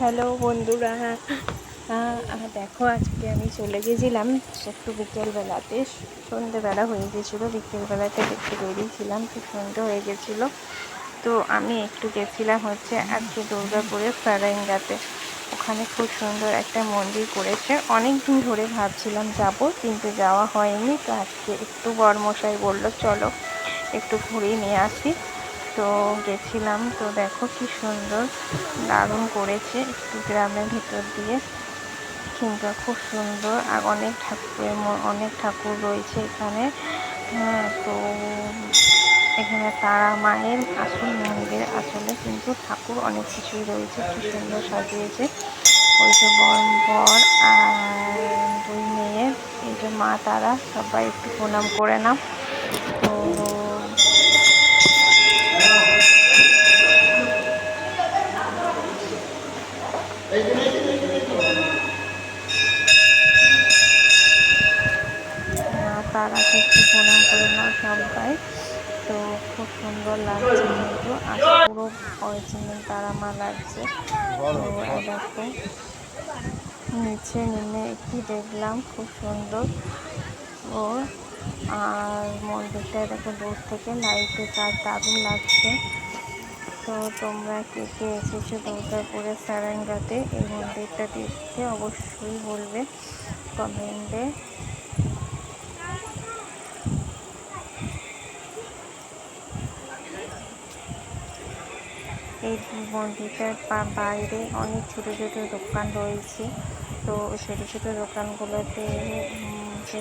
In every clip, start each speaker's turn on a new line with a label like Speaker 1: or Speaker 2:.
Speaker 1: Hello বন্ধুরা, দেখো আজকে আমি চলে গেছিলাম একটু বিকেলবেলাতে। সন্ধেবেলা হয়ে গেছিলো, বিকেলবেলাতে দেখতে বেরিয়েছিলাম, খুব সুন্দর হয়ে গেছিলো। তো আমি একটু গেছিলাম হচ্ছে আজকে দুর্গাপুরের সারেঙ্গাতে। ওখানে খুব সুন্দর একটা মন্দির করেছে। অনেক দিন ধরে ভাবছিলাম যাব, কিন্তু যাওয়া হয়নি। তো আজকে একটু বরমশাই বলল চলো একটু ঘুরিয়ে নিয়ে আসি। তো গেছিলাম। তো দেখো কি সুন্দর, দারুণ করেছে, একটু গ্রামের ভিতর দিয়ে, কিন্তু খুব সুন্দর। আর অনেক ঠাকুর রয়েছে এখানে। হ্যাঁ, তো এখানে তারা মায়ের আসল মন্দির, আসলে কিন্তু ঠাকুর অনেক কিছুই রয়েছে, কি সুন্দর সাজিয়েছে। ওই যে বর আর দুই মেয়ে, এই যে মা তারা, সবাই একটু প্রণাম করে নাও। তো মা তারাকে একটু প্রণাম করে নাও সবাই। তো খুব সুন্দর লাগছে, কিন্তু আজ পুরো অরিজিনাল তারা মা লাগছে। তো দেখো নিচে নেমে কি দেখলাম, খুব সুন্দর। ও আর মন্দিরটা দেখো দূর থেকে লাইটের কাজ, দারুণ লাগছে। তো তোমরা কে কে এসেছো দুর্গাপুরের সারেঙ্গাতে এই মন্দিরটা দেখতে, অবশ্যই বলবে কমেন্টে। এই মন্দিরটার বাইরে অনেক ছোট ছোট দোকান রয়েছে। তো ছোট ছোট দোকানগুলোতে যে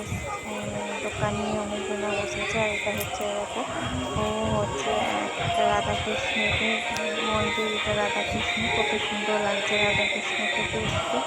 Speaker 1: দোকানি অনেকজন বসেছে। আর এটা হচ্ছে দেখো, ও হচ্ছে একটা রাধাকৃষ্ণের মন্দির। এটা রাধাকৃষ্ণ, কত সুন্দর লাগছে রাধাকৃষ্ণকে দেখতে।